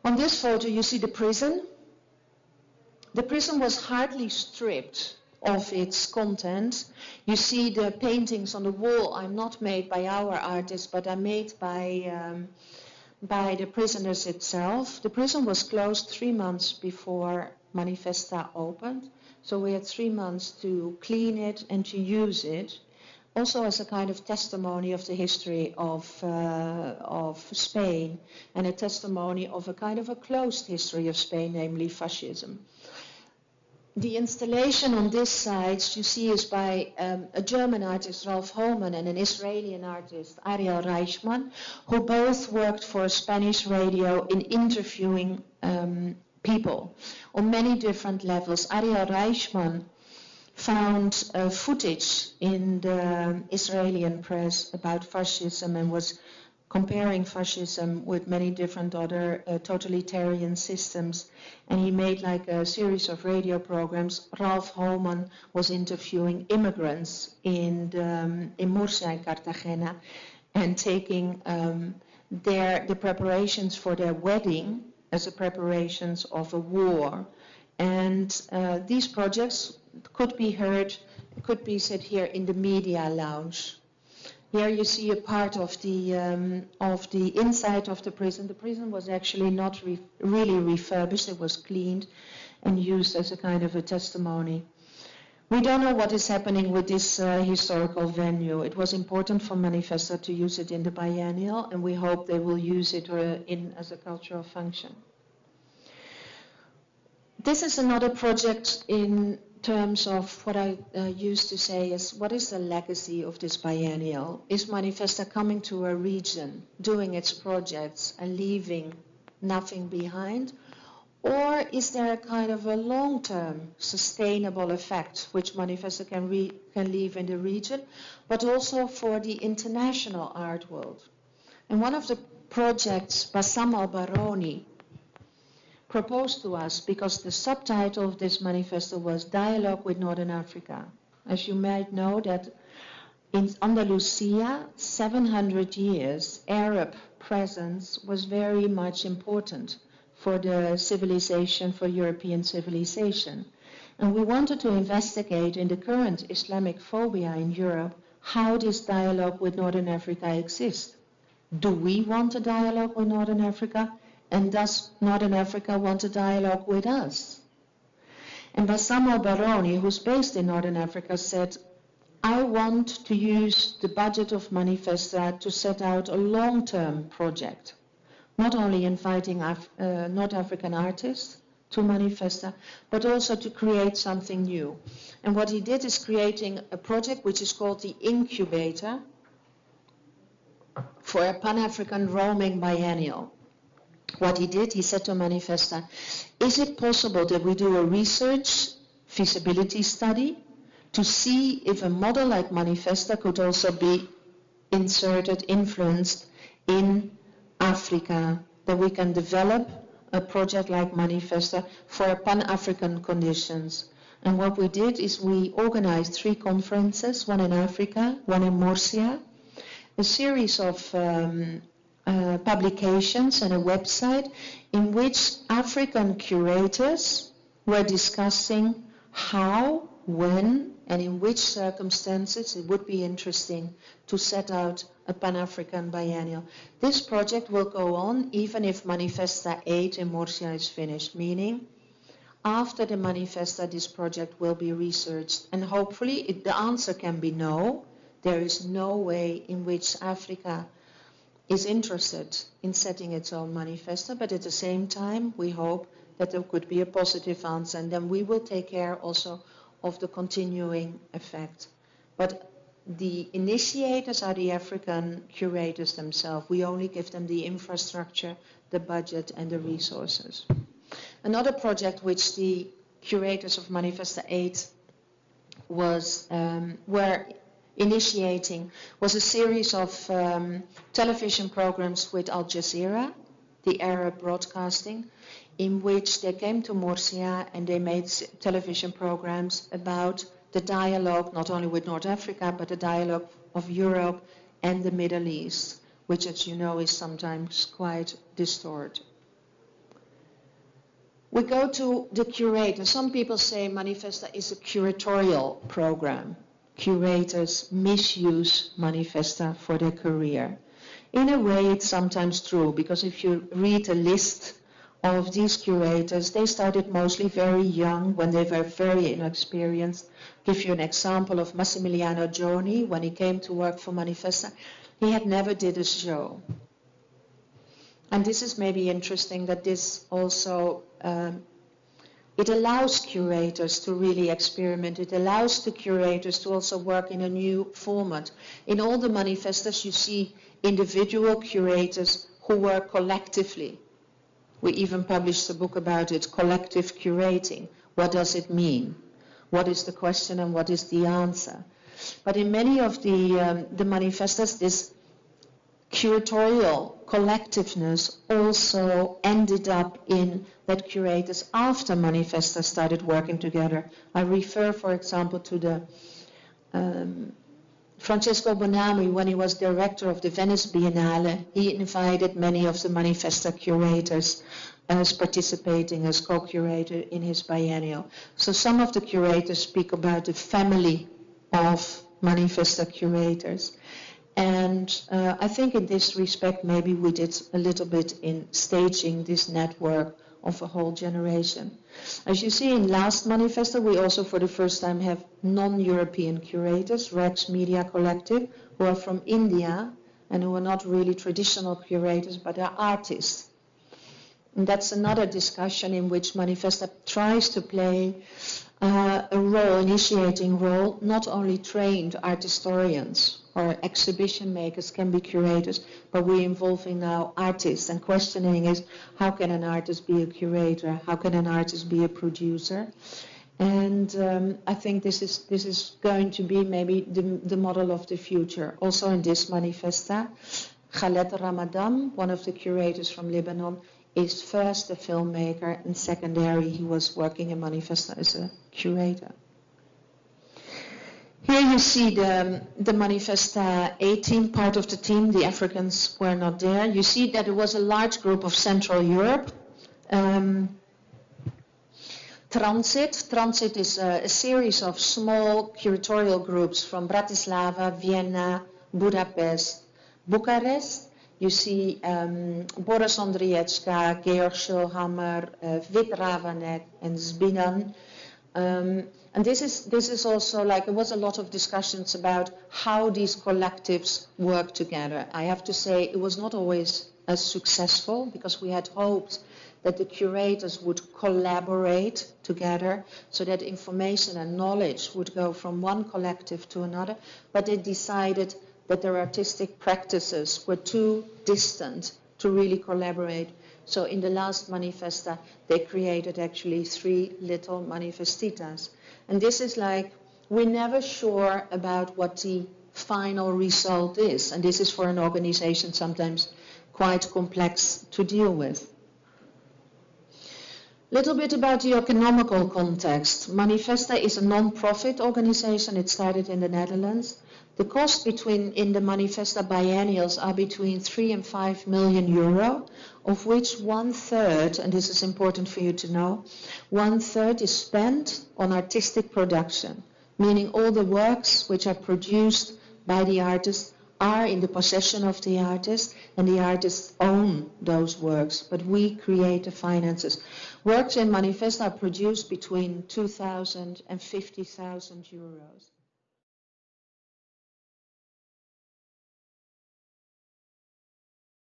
On this photo you see the prison. The prison was hardly stripped of its content. You see the paintings on the wall are not made by our artists, but are made by the prisoners itself. The prison was closed 3 months before Manifesta opened, so we had 3 months to clean it and to use it, also as a kind of testimony of the history of Spain, and a testimony of a kind of a closed history of Spain, namely fascism. The installation on this side you see is by a German artist, Ralph Holman, and an Israeli artist, Ariel Reichman, who both worked for Spanish radio in interviewing people on many different levels. Ariel Reichman found footage in the Israeli press about fascism and was comparing fascism with many different other totalitarian systems, and he made like a series of radio programs. Ralph Holman was interviewing immigrants in Murcia and Cartagena and taking the preparations for their wedding as the preparations of a war. And these projects could be heard, could be said here in the media lounge. Here you see a part of the inside of the prison. The prison was actually not really refurbished. It was cleaned and used as a kind of a testimony. We don't know what is happening with this historical venue. It was important for Manifesta to use it in the biennial, and we hope they will use it as a cultural function. This is another project in terms of what I used to say is, what is the legacy of this biennial? Is Manifesta coming to a region, doing its projects and leaving nothing behind? Or is there a kind of a long-term sustainable effect which Manifesta can leave in the region, but also for the international art world? And one of the projects Bassam al-Baroni proposed to us, because the subtitle of this manifesto was Dialogue with Northern Africa. As you might know, that in Andalusia, 700 years, Arab presence was very much important for the civilization, for European civilization. And we wanted to investigate in the current Islamic phobia in Europe, how this dialogue with Northern Africa exists. Do we want a dialogue with Northern Africa? And does Northern Africa want a dialogue with us? And Bassam al-Baroni, who's based in Northern Africa, said, I want to use the budget of Manifesta to set out a long-term project, not only inviting North African artists to Manifesta, but also to create something new. And what he did is creating a project which is called the Incubator for a Pan-African roaming biennial. What he did, he said to Manifesta, is it possible that we do a research feasibility study to see if a model like Manifesta could also be inserted, influenced in Africa, that we can develop a project like Manifesta for Pan-African conditions. And what we did is we organized 3 conferences, one in Africa, one in Murcia, a series of publications and a website in which African curators were discussing how, when, and in which circumstances it would be interesting to set out a Pan-African biennial. This project will go on even if Manifesta 8 in Murcia is finished, meaning after the Manifesta this project will be researched, and hopefully the answer can be no. There is no way in which Africa is interested in setting its own Manifesta, but at the same time we hope that there could be a positive answer, and then we will take care also of the continuing effect. But the initiators are the African curators themselves. We only give them the infrastructure, the budget and the resources. Another project which the curators of Manifesta 8 were initiating was a series of television programs with Al Jazeera, the Arab broadcasting, in which they came to Murcia and they made television programs about the dialogue, not only with North Africa, but the dialogue of Europe and the Middle East, which, as you know, is sometimes quite distorted. We go to the curator. Some people say Manifesta is a curatorial program. Curators misuse Manifesta for their career. In a way, it's sometimes true, because if you read a list of these curators, they started mostly very young, when they were very inexperienced. Give you an example of Massimiliano Gioni. When he came to work for Manifesta, he had never did a show. And this is maybe interesting, that this also, it allows curators to really experiment. It allows the curators to also work in a new format. In all the Manifestas, you see individual curators who work collectively. We even published a book about it, collective curating. What does it mean? What is the question and what is the answer? But in many of the Manifestas, this curatorial collectiveness also ended up in that curators after Manifesta started working together. I refer, for example, to the Francesco Bonami. When he was director of the Venice Biennale, he invited many of the Manifesta curators as participating as co-curator in his biennial. So some of the curators speak about the family of Manifesta curators. And I think in this respect, maybe we did a little bit in staging this network of a whole generation. As you see in last Manifesta, we also for the first time have non-European curators, Rex Media Collective, who are from India and who are not really traditional curators, but are artists. And that's another discussion in which Manifesta tries to play a role, initiating role. Not only trained art historians or exhibition makers can be curators, but we're involving now artists, and questioning is, how can an artist be a curator? How can an artist be a producer? And I think this is going to be maybe the model of the future. Also in this Manifesta, Khaled Ramadan, one of the curators from Lebanon, is first a filmmaker, and secondary he was working in Manifesta as a curator. Here you see the Manifesta A team, part of the team. The Africans were not there. You see that it was a large group of Central Europe. Transit is a series of small curatorial groups from Bratislava, Vienna, Budapest, Bucharest. You see Boris Ondrijecka, Georg Schulhammer, Vit Ravanek, and Zbinan. And this is also like, there was a lot of discussions about how these collectives work together. I have to say it was not always as successful, because we had hoped that the curators would collaborate together so that information and knowledge would go from one collective to another, but they decided that their artistic practices were too distant to really collaborate. So in the last Manifesta, they created actually 3 little Manifestitas. And this is like, we're never sure about what the final result is. And this is for an organization sometimes quite complex to deal with. Little bit about the economical context. Manifesta is a non-profit organization. It started in the Netherlands. The cost in the Manifesta biennials are between 3 and 5 million euro, of which 1/3, and this is important for you to know, 1/3 is spent on artistic production, meaning all the works which are produced by the artist are in the possession of the artist, and the artists own those works, but we create the finances. Works in Manifesta are produced between 2,000 and 50,000 euros.